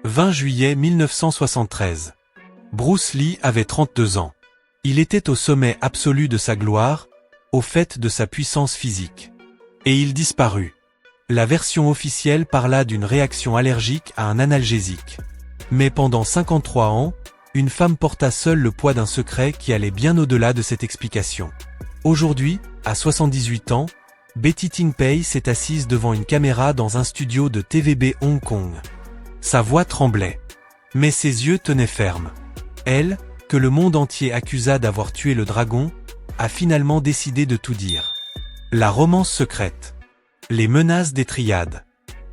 20 juillet 1973. Bruce Lee avait 32 ans. Il était au sommet absolu de sa gloire, au fait de sa puissance physique. Et il disparut. La version officielle parla d'une réaction allergique à un analgésique. Mais pendant 53 ans, une femme porta seule le poids d'un secret qui allait bien au-delà de cette explication. Aujourd'hui, à 78 ans, Betty Ting Pei s'est assise devant une caméra dans un studio de TVB Hong Kong. Sa voix tremblait. Mais ses yeux tenaient ferme. Elle, que le monde entier accusa d'avoir tué le dragon, a finalement décidé de tout dire. La romance secrète. Les menaces des triades.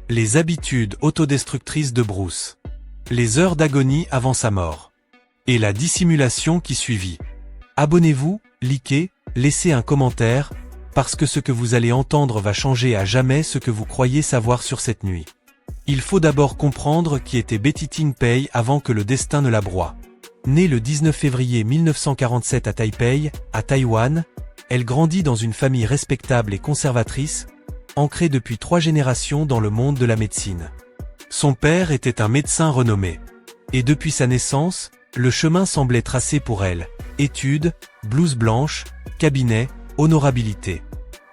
Les habitudes autodestructrices de Bruce. Les heures d'agonie avant sa mort. Et la dissimulation qui suivit. Abonnez-vous, likez, laissez un commentaire, parce que ce que vous allez entendre va changer à jamais ce que vous croyez savoir sur cette nuit. Il faut d'abord comprendre qui était Betty Ting Pei avant que le destin ne la broie. Née le 19 février 1947 à Taipei, à Taïwan, elle grandit dans une famille respectable et conservatrice, ancrée depuis 3 générations dans le monde de la médecine. Son père était un médecin renommé. Et depuis sa naissance, le chemin semblait tracé pour elle. Études, blouse blanche, cabinet, honorabilité.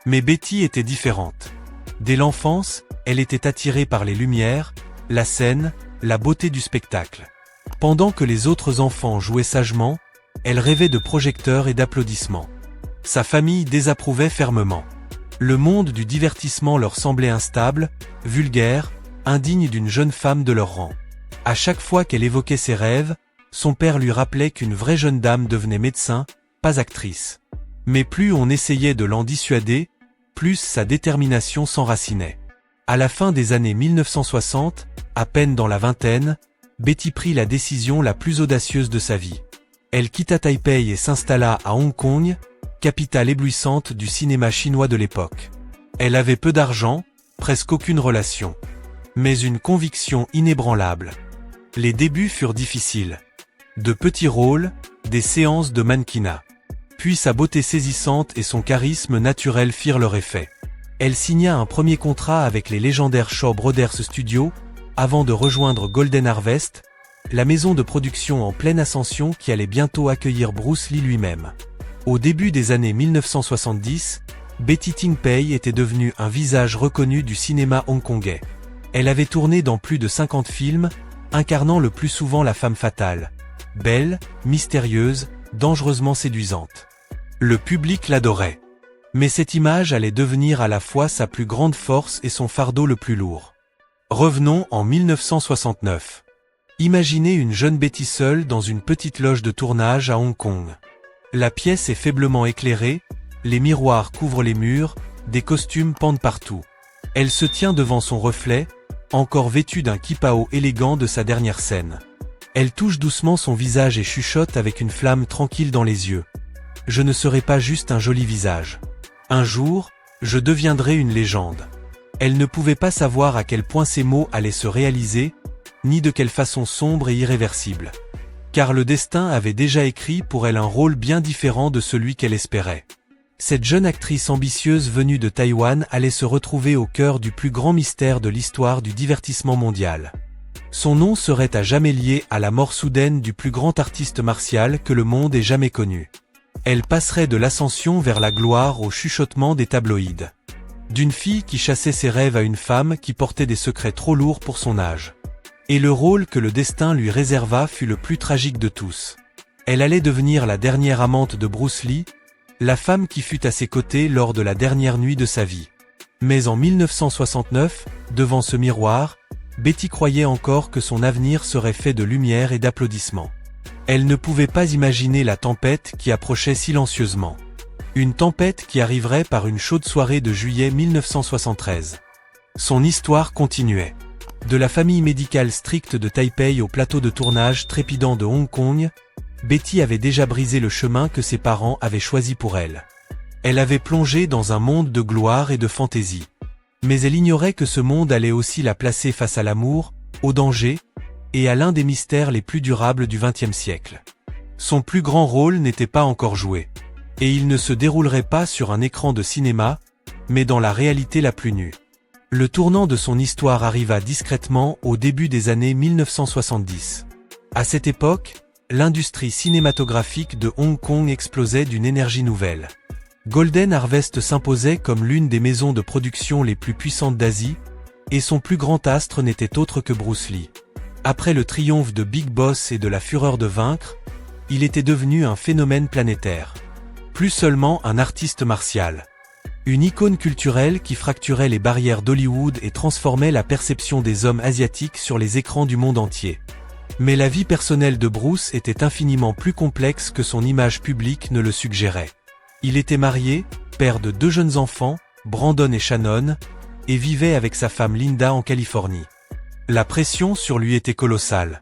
Mais Betty était différente. Dès l'enfance, elle était attirée par les lumières, la scène, la beauté du spectacle. Pendant que les autres enfants jouaient sagement, elle rêvait de projecteurs et d'applaudissements. Sa famille désapprouvait fermement. Le monde du divertissement leur semblait instable, vulgaire, indigne d'une jeune femme de leur rang. À chaque fois qu'elle évoquait ses rêves, son père lui rappelait qu'une vraie jeune dame devenait médecin, pas actrice. Mais plus on essayait de l'en dissuader, plus sa détermination s'enracinait. À la fin des années 1960, à peine dans la vingtaine, Betty prit la décision la plus audacieuse de sa vie. Elle quitta Taipei et s'installa à Hong Kong, capitale éblouissante du cinéma chinois de l'époque. Elle avait peu d'argent, presque aucune relation. Mais une conviction inébranlable. Les débuts furent difficiles. De petits rôles, des séances de mannequinat. Puis sa beauté saisissante et son charisme naturel firent leur effet. Elle signa un premier contrat avec les légendaires Shaw Brothers Studios, avant de rejoindre Golden Harvest, la maison de production en pleine ascension qui allait bientôt accueillir Bruce Lee lui-même. Au début des années 1970, Betty Ting Pei était devenue un visage reconnu du cinéma hongkongais. Elle avait tourné dans plus de 50 films, incarnant le plus souvent la femme fatale. Belle, mystérieuse, dangereusement séduisante. Le public l'adorait. Mais cette image allait devenir à la fois sa plus grande force et son fardeau le plus lourd. Revenons en 1969. Imaginez une jeune Betty seule dans une petite loge de tournage à Hong Kong. La pièce est faiblement éclairée, les miroirs couvrent les murs, des costumes pendent partout. Elle se tient devant son reflet, encore vêtue d'un kipao élégant de sa dernière scène. Elle touche doucement son visage et chuchote avec une flamme tranquille dans les yeux. Je ne serai pas juste un joli visage. Un jour, je deviendrai une légende. Elle ne pouvait pas savoir à quel point ces mots allaient se réaliser, ni de quelle façon sombre et irréversible. Car le destin avait déjà écrit pour elle un rôle bien différent de celui qu'elle espérait. Cette jeune actrice ambitieuse venue de Taïwan allait se retrouver au cœur du plus grand mystère de l'histoire du divertissement mondial. Son nom serait à jamais lié à la mort soudaine du plus grand artiste martial que le monde ait jamais connu. Elle passerait de l'ascension vers la gloire au chuchotement des tabloïds. D'une fille qui chassait ses rêves à une femme qui portait des secrets trop lourds pour son âge. Et le rôle que le destin lui réserva fut le plus tragique de tous. Elle allait devenir la dernière amante de Bruce Lee, la femme qui fut à ses côtés lors de la dernière nuit de sa vie. Mais en 1969, devant ce miroir, Betty croyait encore que son avenir serait fait de lumière et d'applaudissements. Elle ne pouvait pas imaginer la tempête qui approchait silencieusement. Une tempête qui arriverait par une chaude soirée de juillet 1973. Son histoire continuait. De la famille médicale stricte de Taipei au plateau de tournage trépidant de Hong Kong, Betty avait déjà brisé le chemin que ses parents avaient choisi pour elle. Elle avait plongé dans un monde de gloire et de fantaisie. Mais elle ignorait que ce monde allait aussi la placer face à l'amour, au danger, et à l'un des mystères les plus durables du XXe siècle. Son plus grand rôle n'était pas encore joué. Et il ne se déroulerait pas sur un écran de cinéma, mais dans la réalité la plus nue. Le tournant de son histoire arriva discrètement au début des années 1970. À cette époque, l'industrie cinématographique de Hong Kong explosait d'une énergie nouvelle. Golden Harvest s'imposait comme l'une des maisons de production les plus puissantes d'Asie, et son plus grand astre n'était autre que Bruce Lee. Après le triomphe de Big Boss et de la fureur de vaincre, il était devenu un phénomène planétaire. Plus seulement un artiste martial. Une icône culturelle qui fracturait les barrières d'Hollywood et transformait la perception des hommes asiatiques sur les écrans du monde entier. Mais la vie personnelle de Bruce était infiniment plus complexe que son image publique ne le suggérait. Il était marié, père de 2 jeunes enfants, Brandon et Shannon, et vivait avec sa femme Linda en Californie. La pression sur lui était colossale.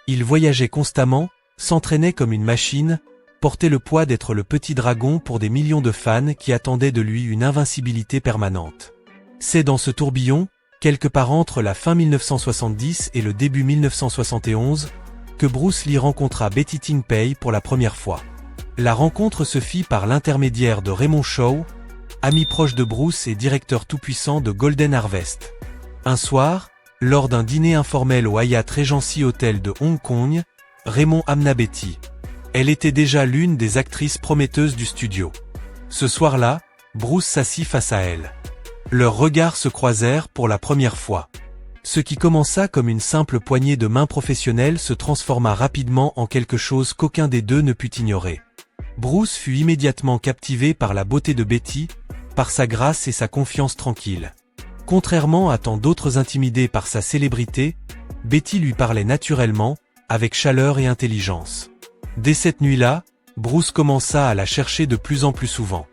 Il voyageait constamment, s'entraînait comme une machine, portait le poids d'être le petit dragon pour des millions de fans qui attendaient de lui une invincibilité permanente. C'est dans ce tourbillon, quelque part entre la fin 1970 et le début 1971, que Bruce Lee rencontra Betty Ting Pei pour la première fois. La rencontre se fit par l'intermédiaire de Raymond Chow, ami proche de Bruce et directeur tout-puissant de Golden Harvest. Un soir, lors d'un dîner informel au Hyatt Regency Hotel de Hong Kong, Raymond amena Betty. Elle était déjà l'une des actrices prometteuses du studio. Ce soir-là, Bruce s'assit face à elle. Leurs regards se croisèrent pour la première fois. Ce qui commença comme une simple poignée de main professionnelle se transforma rapidement en quelque chose qu'aucun des deux ne put ignorer. Bruce fut immédiatement captivé par la beauté de Betty, par sa grâce et sa confiance tranquille. Contrairement à tant d'autres intimidés par sa célébrité, Betty lui parlait naturellement, avec chaleur et intelligence. Dès cette nuit-là, Bruce commença à la chercher de plus en plus souvent.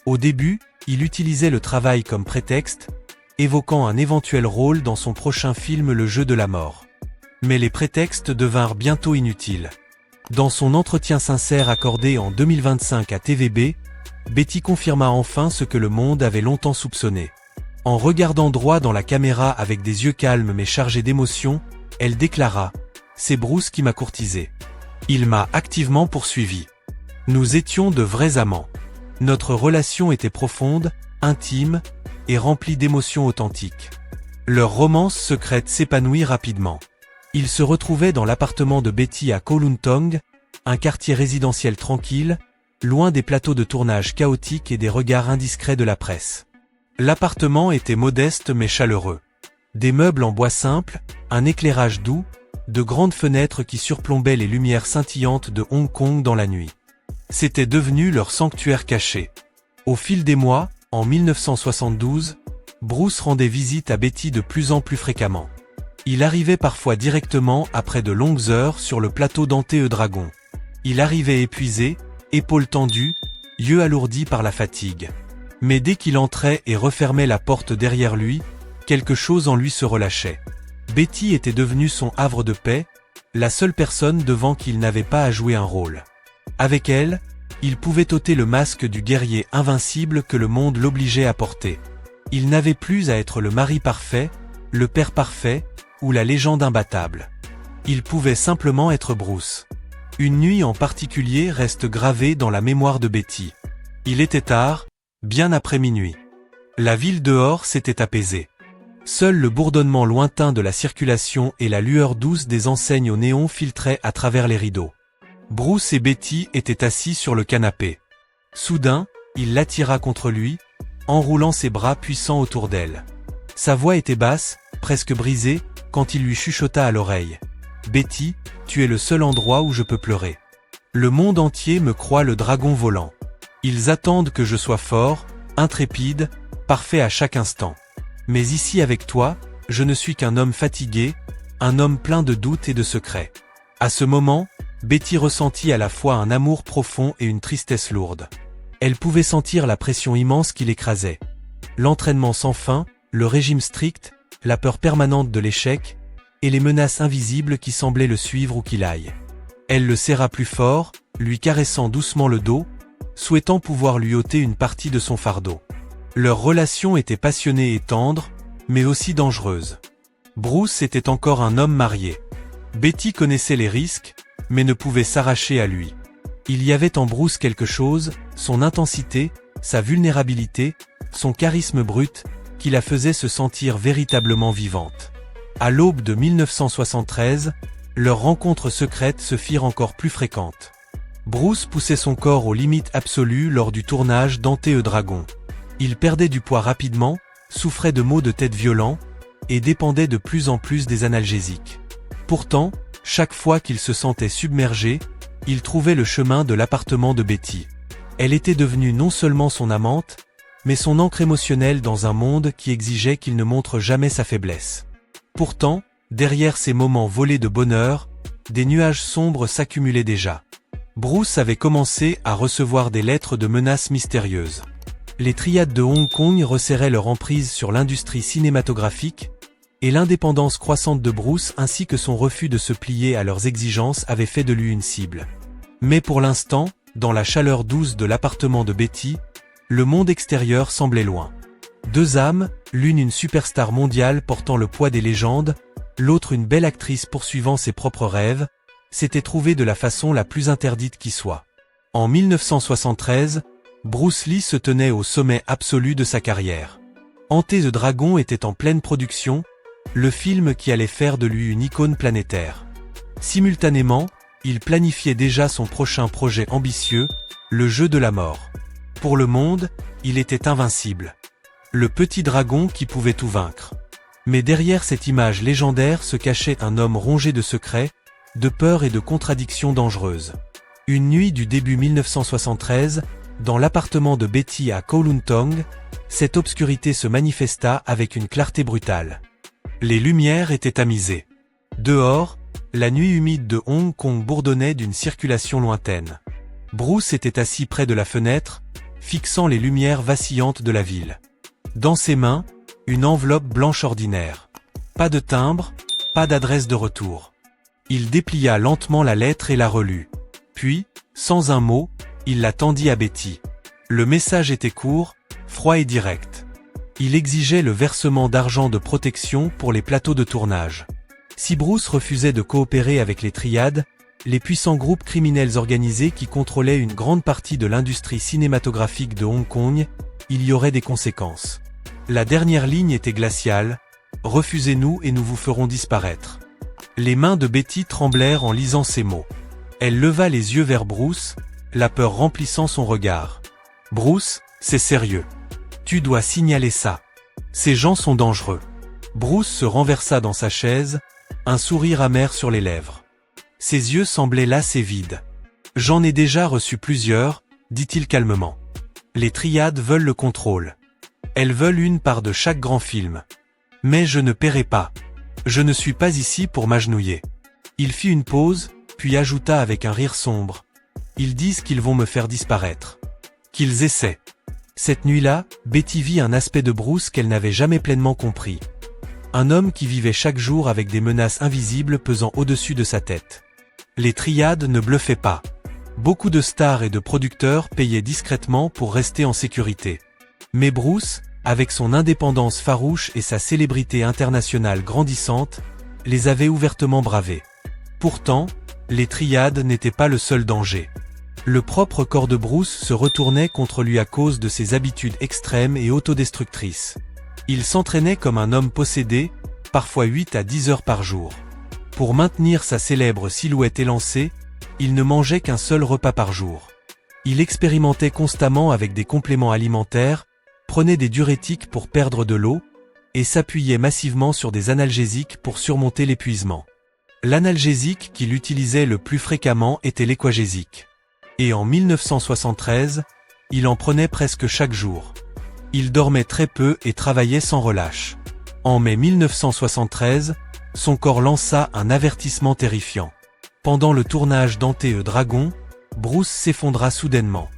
Au début, il utilisait le travail comme prétexte, évoquant un éventuel rôle dans son prochain film Le Jeu de la mort. Mais les prétextes devinrent bientôt inutiles. Dans son entretien sincère accordé en 2025 à TVB, Betty confirma enfin ce que le monde avait longtemps soupçonné. En regardant droit dans la caméra avec des yeux calmes mais chargés d'émotion, elle déclara « C'est Bruce qui m'a courtisé. Il m'a activement poursuivi. Nous étions de vrais amants. Notre relation était profonde, intime, et remplie d'émotions authentiques. Leur romance secrète s'épanouit rapidement. Ils se retrouvaient dans l'appartement de Betty à Kowloon Tong, un quartier résidentiel tranquille, loin des plateaux de tournage chaotiques et des regards indiscrets de la presse. L'appartement était modeste mais chaleureux. Des meubles en bois simple, un éclairage doux, de grandes fenêtres qui surplombaient les lumières scintillantes de Hong Kong dans la nuit. C'était devenu leur sanctuaire caché. Au fil des mois, en 1972, Bruce rendait visite à Betty de plus en plus fréquemment. Il arrivait parfois directement après de longues heures sur le plateau d'Ante Dragon. Il arrivait épuisé, épaules tendues, yeux alourdis par la fatigue. Mais dès qu'il entrait et refermait la porte derrière lui, quelque chose en lui se relâchait. Betty était devenue son havre de paix, la seule personne devant qui il n'avait pas à jouer un rôle. Avec elle, il pouvait ôter le masque du guerrier invincible que le monde l'obligeait à porter. Il n'avait plus à être le mari parfait, le père parfait, ou la légende imbattable. Il pouvait simplement être Bruce. Une nuit en particulier reste gravée dans la mémoire de Betty. Il était tard, bien après minuit. La ville dehors s'était apaisée. Seul le bourdonnement lointain de la circulation et la lueur douce des enseignes au néon filtraient à travers les rideaux. Bruce et Betty étaient assis sur le canapé. Soudain, il l'attira contre lui, enroulant ses bras puissants autour d'elle. Sa voix était basse, presque brisée, quand il lui chuchota à l'oreille. « Betty, tu es le seul endroit où je peux pleurer. Le monde entier me croit le dragon volant. Ils attendent que je sois fort, intrépide, parfait à chaque instant. Mais ici avec toi, je ne suis qu'un homme fatigué, un homme plein de doutes et de secrets. » À ce moment, Betty ressentit à la fois un amour profond et une tristesse lourde. Elle pouvait sentir la pression immense qui l'écrasait. L'entraînement sans fin, le régime strict, la peur permanente de l'échec, et les menaces invisibles qui semblaient le suivre où qu'il aille. Elle le serra plus fort, lui caressant doucement le dos, souhaitant pouvoir lui ôter une partie de son fardeau. Leur relation était passionnée et tendre, mais aussi dangereuse. Bruce était encore un homme marié. Betty connaissait les risques, mais ne pouvait s'arracher à lui. Il y avait en Bruce quelque chose, son intensité, sa vulnérabilité, son charisme brut, qui la faisait se sentir véritablement vivante. À l'aube de 1973, leurs rencontres secrètes se firent encore plus fréquentes. Bruce poussait son corps aux limites absolues lors du tournage d'Ante et Dragon. Il perdait du poids rapidement, souffrait de maux de tête violents, et dépendait de plus en plus des analgésiques. Pourtant, chaque fois qu'il se sentait submergé, il trouvait le chemin de l'appartement de Betty. Elle était devenue non seulement son amante, mais son ancre émotionnelle dans un monde qui exigeait qu'il ne montre jamais sa faiblesse. Pourtant, derrière ces moments volés de bonheur, des nuages sombres s'accumulaient déjà. Bruce avait commencé à recevoir des lettres de menaces mystérieuses. Les triades de Hong Kong resserraient leur emprise sur l'industrie cinématographique, et l'indépendance croissante de Bruce ainsi que son refus de se plier à leurs exigences avaient fait de lui une cible. Mais pour l'instant, dans la chaleur douce de l'appartement de Betty, le monde extérieur semblait loin. Deux âmes, l'une une superstar mondiale portant le poids des légendes, l'autre une belle actrice poursuivant ses propres rêves, s'étaient trouvées de la façon la plus interdite qui soit. En 1973, Bruce Lee se tenait au sommet absolu de sa carrière. Ante the Dragon était en pleine production, le film qui allait faire de lui une icône planétaire. Simultanément, il planifiait déjà son prochain projet ambitieux, le jeu de la mort. Pour le monde, il était invincible. Le petit dragon qui pouvait tout vaincre. Mais derrière cette image légendaire se cachait un homme rongé de secrets, de peurs et de contradictions dangereuses. Une nuit du début 1973, dans l'appartement de Betty à Kowloon Tong, cette obscurité se manifesta avec une clarté brutale. Les lumières étaient tamisées. Dehors, la nuit humide de Hong Kong bourdonnait d'une circulation lointaine. Bruce était assis près de la fenêtre, fixant les lumières vacillantes de la ville. Dans ses mains, une enveloppe blanche ordinaire. Pas de timbre, pas d'adresse de retour. Il déplia lentement la lettre et la relut. Puis, sans un mot, il la tendit à Betty. Le message était court, froid et direct. Il exigeait le versement d'argent de protection pour les plateaux de tournage. Si Bruce refusait de coopérer avec les triades, les puissants groupes criminels organisés qui contrôlaient une grande partie de l'industrie cinématographique de Hong Kong, il y aurait des conséquences. La dernière ligne était glaciale, « Refusez-nous et nous vous ferons disparaître ». Les mains de Betty tremblèrent en lisant ces mots. Elle leva les yeux vers Bruce, la peur remplissant son regard. « Bruce, c'est sérieux. Tu dois signaler ça. Ces gens sont dangereux. » Bruce se renversa dans sa chaise, un sourire amer sur les lèvres. Ses yeux semblaient las et vides. « J'en ai déjà reçu plusieurs, » dit-il calmement. « Les triades veulent le contrôle. Elles veulent une part de chaque grand film. Mais je ne paierai pas. Je ne suis pas ici pour m'agenouiller. » Il fit une pause, puis ajouta avec un rire sombre. « Ils disent qu'ils vont me faire disparaître. Qu'ils essaient. » Cette nuit-là, Betty vit un aspect de Bruce qu'elle n'avait jamais pleinement compris. Un homme qui vivait chaque jour avec des menaces invisibles pesant au-dessus de sa tête. Les triades ne bluffaient pas. Beaucoup de stars et de producteurs payaient discrètement pour rester en sécurité. Mais Bruce, avec son indépendance farouche et sa célébrité internationale grandissante, les avait ouvertement bravés. Pourtant, les triades n'étaient pas le seul danger. Le propre corps de Bruce se retournait contre lui à cause de ses habitudes extrêmes et autodestructrices. Il s'entraînait comme un homme possédé, parfois 8 à 10 heures par jour. Pour maintenir sa célèbre silhouette élancée, il ne mangeait qu'un seul repas par jour. Il expérimentait constamment avec des compléments alimentaires, prenait des diurétiques pour perdre de l'eau, et s'appuyait massivement sur des analgésiques pour surmonter l'épuisement. L'analgésique qu'il utilisait le plus fréquemment était l'équagésique. Et en 1973, il en prenait presque chaque jour. Il dormait très peu et travaillait sans relâche. En mai 1973, son corps lança un avertissement terrifiant. Pendant le tournage d'Ante the Dragon, Bruce s'effondra soudainement.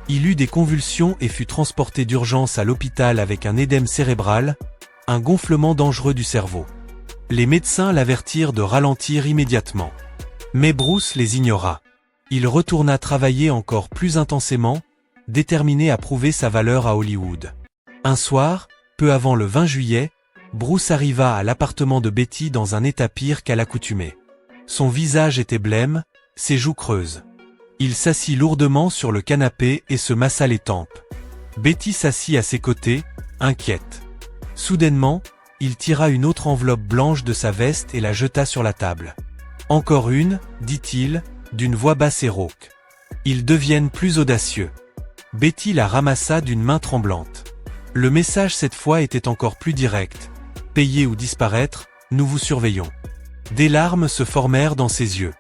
Il eut des convulsions et fut transporté d'urgence à l'hôpital avec un édème cérébral, un gonflement dangereux du cerveau. Les médecins l'avertirent de ralentir immédiatement. Mais Bruce les ignora. Il retourna travailler encore plus intensément, déterminé à prouver sa valeur à Hollywood. Un soir, peu avant le 20 juillet, Bruce arriva à l'appartement de Betty dans un état pire qu'à l'accoutumée. Son visage était blême, ses joues creuses. Il s'assit lourdement sur le canapé et se massa les tempes. Betty s'assit à ses côtés, inquiète. Soudainement, il tira une autre enveloppe blanche de sa veste et la jeta sur la table. « Encore une, dit-il, d'une voix basse et rauque. Ils deviennent plus audacieux. » Betty la ramassa d'une main tremblante. Le message cette fois était encore plus direct. « Payer ou disparaître, nous vous surveillons. » Des larmes se formèrent dans ses yeux.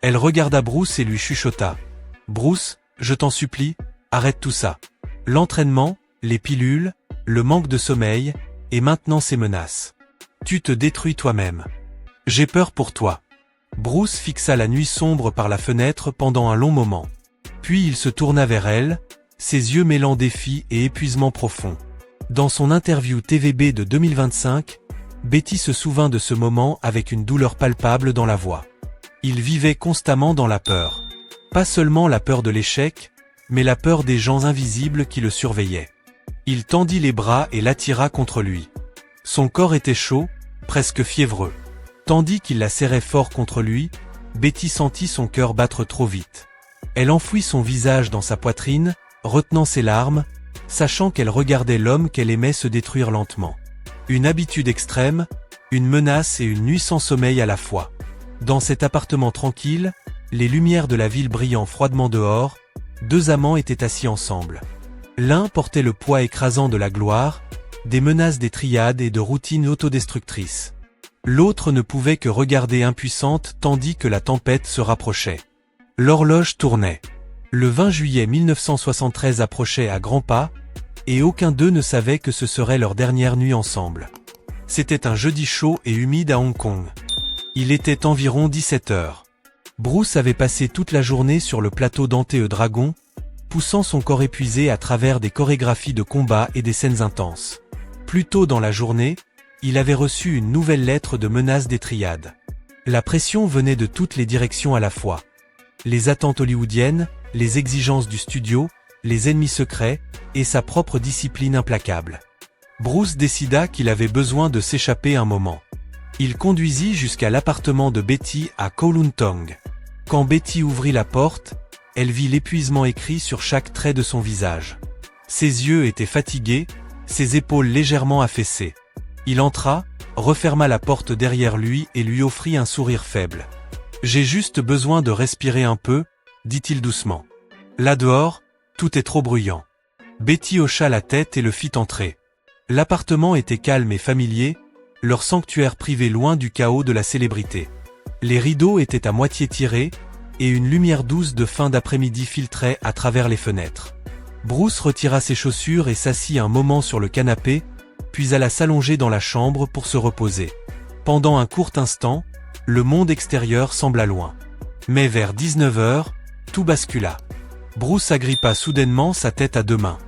Elle regarda Bruce et lui chuchota. « Bruce, je t'en supplie, arrête tout ça. L'entraînement, les pilules, le manque de sommeil, et maintenant ces menaces. Tu te détruis toi-même. J'ai peur pour toi. » Bruce fixa la nuit sombre par la fenêtre pendant un long moment. Puis il se tourna vers elle, ses yeux mêlant défi et épuisement profond. Dans son interview TVB de 2025, Betty se souvint de ce moment avec une douleur palpable dans la voix. Il vivait constamment dans la peur. Pas seulement la peur de l'échec, mais la peur des gens invisibles qui le surveillaient. Il tendit les bras et l'attira contre lui. Son corps était chaud, presque fiévreux. Tandis qu'il la serrait fort contre lui, Betty sentit son cœur battre trop vite. Elle enfouit son visage dans sa poitrine, retenant ses larmes, sachant qu'elle regardait l'homme qu'elle aimait se détruire lentement. Une habitude extrême, une menace et une nuit sans sommeil à la fois. Dans cet appartement tranquille, les lumières de la ville brillant froidement dehors, deux amants étaient assis ensemble. L'un portait le poids écrasant de la gloire, des menaces des triades et de routines autodestructrices. L'autre ne pouvait que regarder impuissante tandis que la tempête se rapprochait. L'horloge tournait. Le 20 juillet 1973 approchait à grands pas, et aucun d'eux ne savait que ce serait leur dernière nuit ensemble. C'était un jeudi chaud et humide à Hong Kong. Il était environ 17 heures. Bruce avait passé toute la journée sur le plateau d'Ante Dragon, poussant son corps épuisé à travers des chorégraphies de combat et des scènes intenses. Plus tôt dans la journée, il avait reçu une nouvelle lettre de menace des triades. La pression venait de toutes les directions à la fois. Les attentes hollywoodiennes, les exigences du studio, les ennemis secrets, et sa propre discipline implacable. Bruce décida qu'il avait besoin de s'échapper un moment. Il conduisit jusqu'à l'appartement de Betty à Kowloon Tong. Quand Betty ouvrit la porte, elle vit l'épuisement écrit sur chaque trait de son visage. Ses yeux étaient fatigués, ses épaules légèrement affaissées. Il entra, referma la porte derrière lui et lui offrit un sourire faible. « J'ai juste besoin de respirer un peu, » dit-il doucement. « Là dehors, tout est trop bruyant. » Betty hocha la tête et le fit entrer. L'appartement était calme et familier, leur sanctuaire privé loin du chaos de la célébrité. Les rideaux étaient à moitié tirés, et une lumière douce de fin d'après-midi filtrait à travers les fenêtres. Bruce retira ses chaussures et s'assit un moment sur le canapé, puis alla s'allonger dans la chambre pour se reposer. Pendant un court instant, le monde extérieur sembla loin. Mais vers 19 heures, tout bascula. Bruce agrippa soudainement sa tête à deux mains.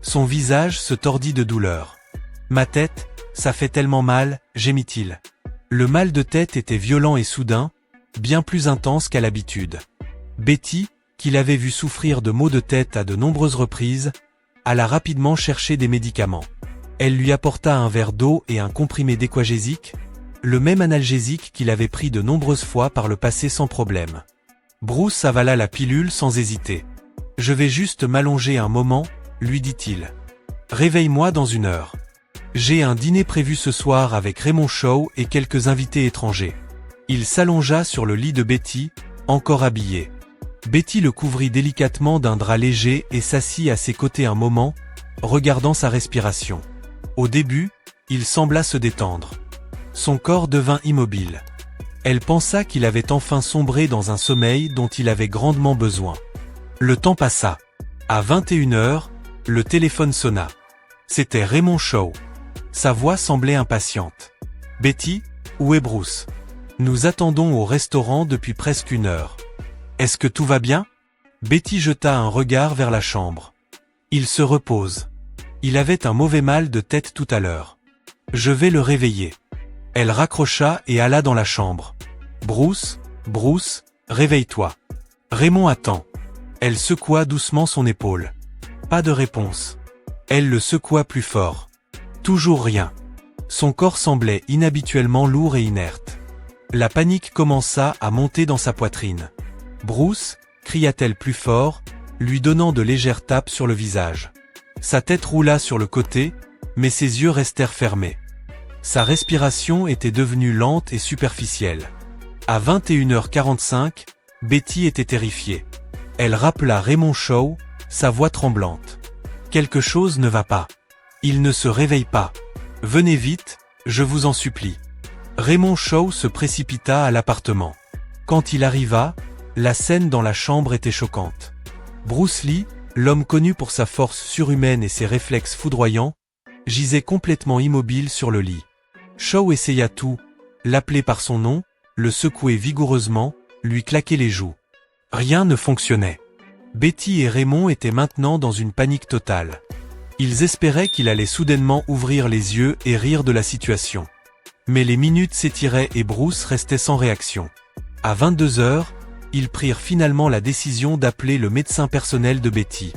Son visage se tordit de douleur. « Ma tête, ça fait tellement mal », gémit-il. Le mal de tête était violent et soudain, bien plus intense qu'à l'habitude. Betty, qui l'avait vu souffrir de maux de tête à de nombreuses reprises, alla rapidement chercher des médicaments. Elle lui apporta un verre d'eau et un comprimé d'équagésique, le même analgésique qu'il avait pris de nombreuses fois par le passé sans problème. Bruce avala la pilule sans hésiter. « Je vais juste m'allonger un moment, » lui dit-il. « Réveille-moi dans 1 heure. J'ai un dîner prévu ce soir avec Raymond Shaw et quelques invités étrangers. » Il s'allongea sur le lit de Betty, encore habillée. Betty le couvrit délicatement d'un drap léger et s'assit à ses côtés un moment, regardant sa respiration. Au début, il sembla se détendre. Son corps devint immobile. Elle pensa qu'il avait enfin sombré dans un sommeil dont il avait grandement besoin. Le temps passa. À 21 heures, le téléphone sonna. C'était Raymond Shaw. Sa voix semblait impatiente. « Betty, où est Bruce ? Nous attendons au restaurant depuis presque 1 heure. Est-ce que tout va bien ? » Betty jeta un regard vers la chambre. « Il se repose. Il avait un mauvais mal de tête tout à l'heure. Je vais le réveiller. » Elle raccrocha et alla dans la chambre. « Bruce, Bruce, réveille-toi. Raymond attend. » Elle secoua doucement son épaule. Pas de réponse. Elle le secoua plus fort. Toujours rien. Son corps semblait inhabituellement lourd et inerte. La panique commença à monter dans sa poitrine. « Bruce » cria-t-elle plus fort, lui donnant de légères tapes sur le visage. Sa tête roula sur le côté, mais ses yeux restèrent fermés. Sa respiration était devenue lente et superficielle. À 21h45, Betty était terrifiée. Elle rappela Raymond Shaw, sa voix tremblante. « Quelque chose ne va pas. Il ne se réveille pas. Venez vite, je vous en supplie. » Raymond Shaw se précipita à l'appartement. Quand il arriva, la scène dans la chambre était choquante. Bruce Lee, l'homme connu pour sa force surhumaine et ses réflexes foudroyants, gisait complètement immobile sur le lit. Shaw essaya tout, l'appeler par son nom, le secouer vigoureusement, lui claquer les joues. Rien ne fonctionnait. Betty et Raymond étaient maintenant dans une panique totale. Ils espéraient qu'il allait soudainement ouvrir les yeux et rire de la situation. Mais les minutes s'étiraient et Bruce restait sans réaction. À 22h, ils prirent finalement la décision d'appeler le médecin personnel de Betty.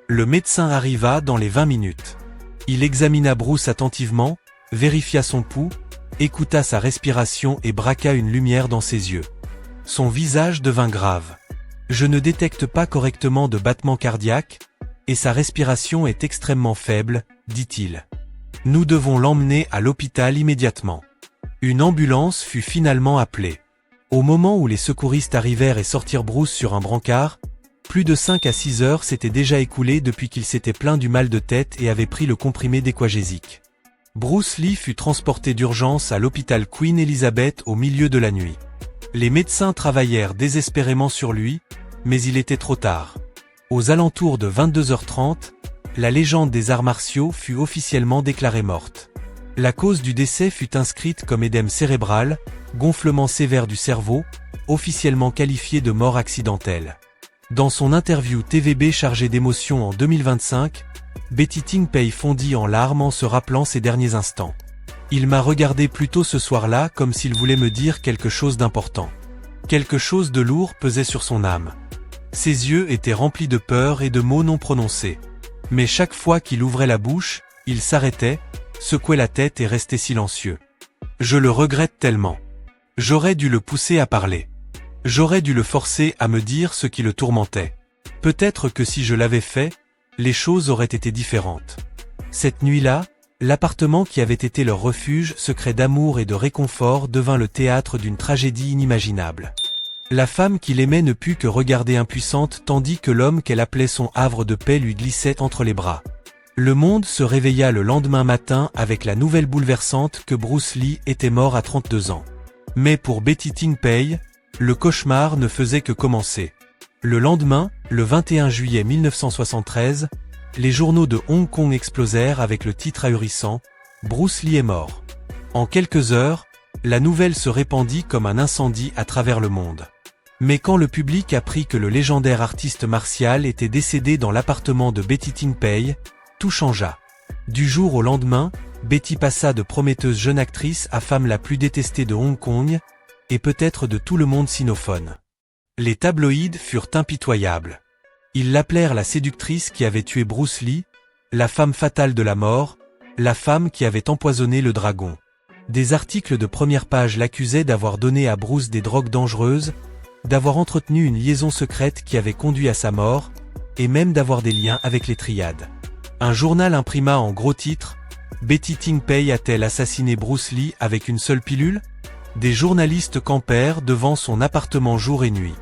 Le médecin arriva dans les 20 minutes. Il examina Bruce attentivement, vérifia son pouls, écouta sa respiration et braqua une lumière dans ses yeux. Son visage devint grave. « Je ne détecte pas correctement de battement cardiaque, et sa respiration est extrêmement faible, dit-il. Nous devons l'emmener à l'hôpital immédiatement. » Une ambulance fut finalement appelée. Au moment où les secouristes arrivèrent et sortirent Bruce sur un brancard, plus de 5 à 6 heures s'étaient déjà écoulées depuis qu'il s'était plaint du mal de tête et avait pris le comprimé d'équagésique. Bruce Lee fut transporté d'urgence à l'hôpital Queen Elizabeth au milieu de la nuit. Les médecins travaillèrent désespérément sur lui, mais il était trop tard. Aux alentours de 22h30, la légende des arts martiaux fut officiellement déclarée morte. La cause du décès fut inscrite comme édème cérébral, gonflement sévère du cerveau, officiellement qualifié de mort accidentelle. Dans son interview TVB chargée d'émotions en 2025, Betty Ting Pei fondit en larmes en se rappelant ses derniers instants. Il m'a regardé plus tôt ce soir-là comme s'il voulait me dire quelque chose d'important. Quelque chose de lourd pesait sur son âme. Ses yeux étaient remplis de peur et de mots non prononcés. Mais chaque fois qu'il ouvrait la bouche, il s'arrêtait, secouait la tête et restait silencieux. Je le regrette tellement. J'aurais dû le pousser à parler. J'aurais dû le forcer à me dire ce qui le tourmentait. Peut-être que si je l'avais fait, les choses auraient été différentes. Cette nuit-là, l'appartement qui avait été leur refuge secret d'amour et de réconfort devint le théâtre d'une tragédie inimaginable. La femme qu'il aimait ne put que regarder impuissante tandis que l'homme qu'elle appelait son havre de paix lui glissait entre les bras. Le monde se réveilla le lendemain matin avec la nouvelle bouleversante que Bruce Lee était mort à 32 ans. Mais pour Betty Ting Pei, le cauchemar ne faisait que commencer. Le lendemain, le 21 juillet 1973, les journaux de Hong Kong explosèrent avec le titre ahurissant « Bruce Lee est mort ». En quelques heures, la nouvelle se répandit comme un incendie à travers le monde. Mais quand le public apprit que le légendaire artiste martial était décédé dans l'appartement de Betty Ting Pei, tout changea. Du jour au lendemain, Betty passa de prometteuse jeune actrice à femme la plus détestée de Hong Kong, et peut-être de tout le monde sinophone. Les tabloïds furent impitoyables. Ils l'appelèrent la séductrice qui avait tué Bruce Lee, la femme fatale de la mort, la femme qui avait empoisonné le dragon. Des articles de première page l'accusaient d'avoir donné à Bruce des drogues dangereuses, d'avoir entretenu une liaison secrète qui avait conduit à sa mort, et même d'avoir des liens avec les triades. Un journal imprima en gros titres « Betty Ting Pei a-t-elle assassiné Bruce Lee avec une seule pilule ?» Des journalistes campèrent devant son appartement jour et nuit.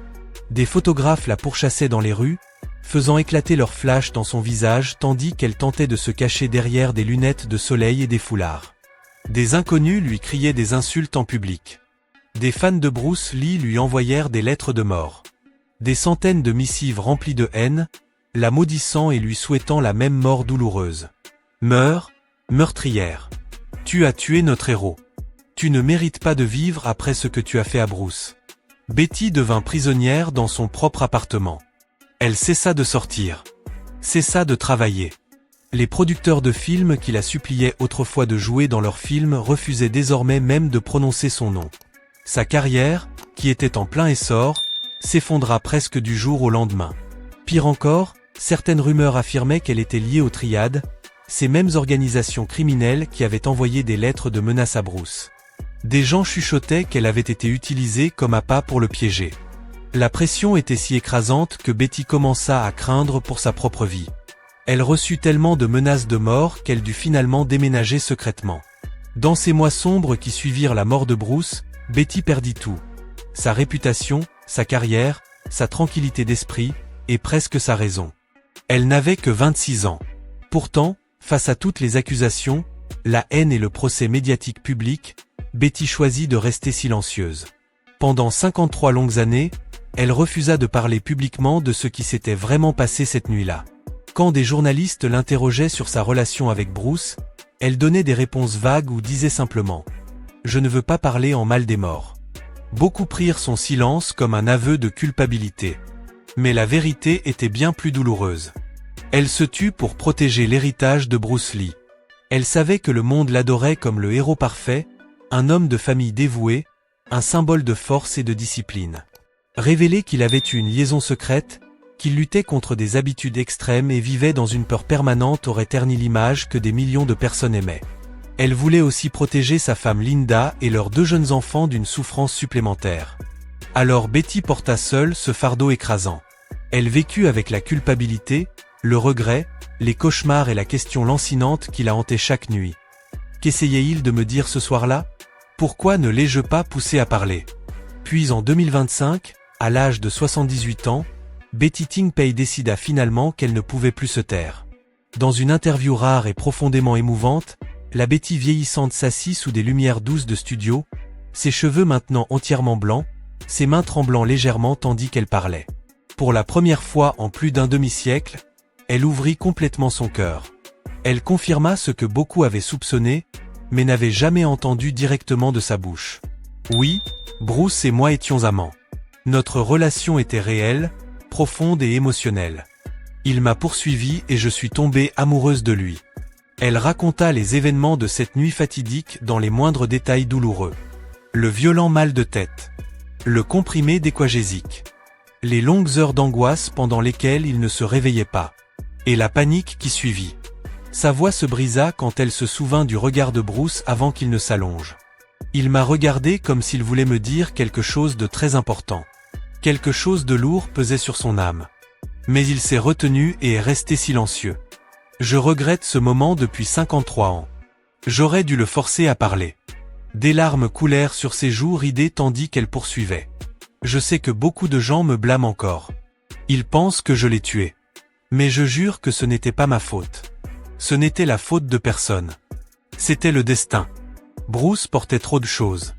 Des photographes la pourchassaient dans les rues, faisant éclater leurs flashs dans son visage tandis qu'elle tentait de se cacher derrière des lunettes de soleil et des foulards. Des inconnus lui criaient des insultes en public. Des fans de Bruce Lee lui envoyèrent des lettres de mort. Des centaines de missives remplies de haine, la maudissant et lui souhaitant la même mort douloureuse. Meurs, meurtrière. Tu as tué notre héros. Tu ne mérites pas de vivre après ce que tu as fait à Bruce. Betty devint prisonnière dans son propre appartement. Elle cessa de sortir. Cessa de travailler. Les producteurs de films qui la suppliaient autrefois de jouer dans leurs films refusaient désormais même de prononcer son nom. Sa carrière, qui était en plein essor, s'effondra presque du jour au lendemain. Pire encore, certaines rumeurs affirmaient qu'elle était liée aux triades, ces mêmes organisations criminelles qui avaient envoyé des lettres de menaces à Bruce. Des gens chuchotaient qu'elle avait été utilisée comme appât pour le piéger. La pression était si écrasante que Betty commença à craindre pour sa propre vie. Elle reçut tellement de menaces de mort qu'elle dut finalement déménager secrètement. Dans ces mois sombres qui suivirent la mort de Bruce, Betty perdit tout. Sa réputation, sa carrière, sa tranquillité d'esprit, et presque sa raison. Elle n'avait que 26 ans. Pourtant, face à toutes les accusations, la haine et le procès médiatique public, Betty choisit de rester silencieuse. Pendant 53 longues années, elle refusa de parler publiquement de ce qui s'était vraiment passé cette nuit-là. Quand des journalistes l'interrogeaient sur sa relation avec Bruce, elle donnait des réponses vagues ou disait simplement « Je ne veux pas parler en mal des morts ». Beaucoup prirent son silence comme un aveu de culpabilité. Mais la vérité était bien plus douloureuse. Elle se tut pour protéger l'héritage de Bruce Lee. Elle savait que le monde l'adorait comme le héros parfait, un homme de famille dévoué, un symbole de force et de discipline. Révéler qu'il avait eu une liaison secrète, qu'il luttait contre des habitudes extrêmes et vivait dans une peur permanente aurait terni l'image que des millions de personnes aimaient. Elle voulait aussi protéger sa femme Linda et leurs 2 jeunes enfants d'une souffrance supplémentaire. Alors Betty porta seule ce fardeau écrasant. Elle vécut avec la culpabilité, le regret, les cauchemars et la question lancinante qui la hantait chaque nuit. Qu'essayait-il de me dire ce soir-là? Pourquoi ne l'ai-je pas poussé à parler? Puis en 2025, à l'âge de 78 ans, Betty Ting Pei décida finalement qu'elle ne pouvait plus se taire. Dans une interview rare et profondément émouvante, la Betty vieillissante s'assit sous des lumières douces de studio, ses cheveux maintenant entièrement blancs, ses mains tremblant légèrement tandis qu'elle parlait. Pour la première fois en plus d'un demi-siècle, elle ouvrit complètement son cœur. Elle confirma ce que beaucoup avaient soupçonné, mais n'avaient jamais entendu directement de sa bouche. Oui, Bruce et moi étions amants. Notre relation était réelle, profonde et émotionnelle. Il m'a poursuivie et je suis tombée amoureuse de lui. Elle raconta les événements de cette nuit fatidique dans les moindres détails douloureux. Le violent mal de tête. Le comprimé d'équagésique. Les longues heures d'angoisse pendant lesquelles il ne se réveillait pas. Et la panique qui suivit. Sa voix se brisa quand elle se souvint du regard de Bruce avant qu'il ne s'allonge. Il m'a regardé comme s'il voulait me dire quelque chose de très important. Quelque chose de lourd pesait sur son âme. Mais il s'est retenu et est resté silencieux. Je regrette ce moment depuis 53 ans. J'aurais dû le forcer à parler. Des larmes coulèrent sur ses joues ridées tandis qu'elle poursuivait. Je sais que beaucoup de gens me blâment encore. Ils pensent que je l'ai tué. Mais je jure que ce n'était pas ma faute. Ce n'était la faute de personne. C'était le destin. Bruce portait trop de choses.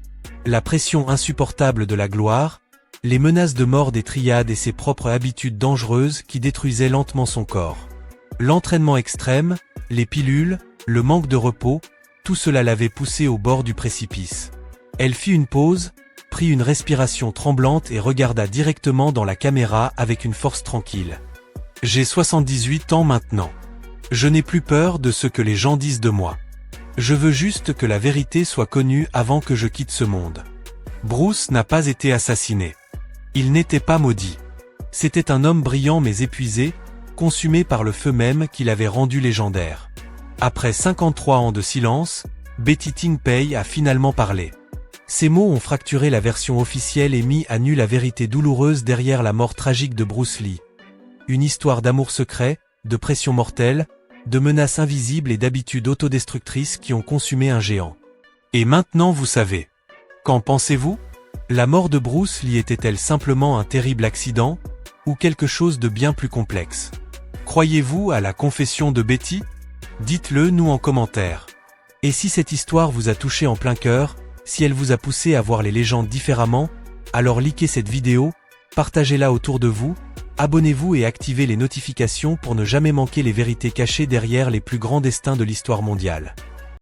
La pression insupportable de la gloire, les menaces de mort des triades et ses propres habitudes dangereuses qui détruisaient lentement son corps. L'entraînement extrême, les pilules, le manque de repos, tout cela l'avait poussée au bord du précipice. Elle fit une pause, prit une respiration tremblante et regarda directement dans la caméra avec une force tranquille. J'ai 78 ans maintenant. Je n'ai plus peur de ce que les gens disent de moi. Je veux juste que la vérité soit connue avant que je quitte ce monde. Bruce n'a pas été assassiné. Il n'était pas maudit. C'était un homme brillant mais épuisé, consumé par le feu même qui l'avait rendu légendaire. Après 53 ans de silence, Betty Ting Pei a finalement parlé. Ces mots ont fracturé la version officielle et mis à nu la vérité douloureuse derrière la mort tragique de Bruce Lee. Une histoire d'amour secret, de pression mortelle, de menaces invisibles et d'habitudes autodestructrices qui ont consumé un géant. Et maintenant vous savez. Qu'en pensez-vous? La mort de Bruce Lee était-elle simplement un terrible accident, ou quelque chose de bien plus complexe? Croyez-vous à la confession de Betty? Dites-le nous en commentaire. Et si cette histoire vous a touché en plein cœur, si elle vous a poussé à voir les légendes différemment, alors likez cette vidéo, partagez-la autour de vous, abonnez-vous et activez les notifications pour ne jamais manquer les vérités cachées derrière les plus grands destins de l'histoire mondiale.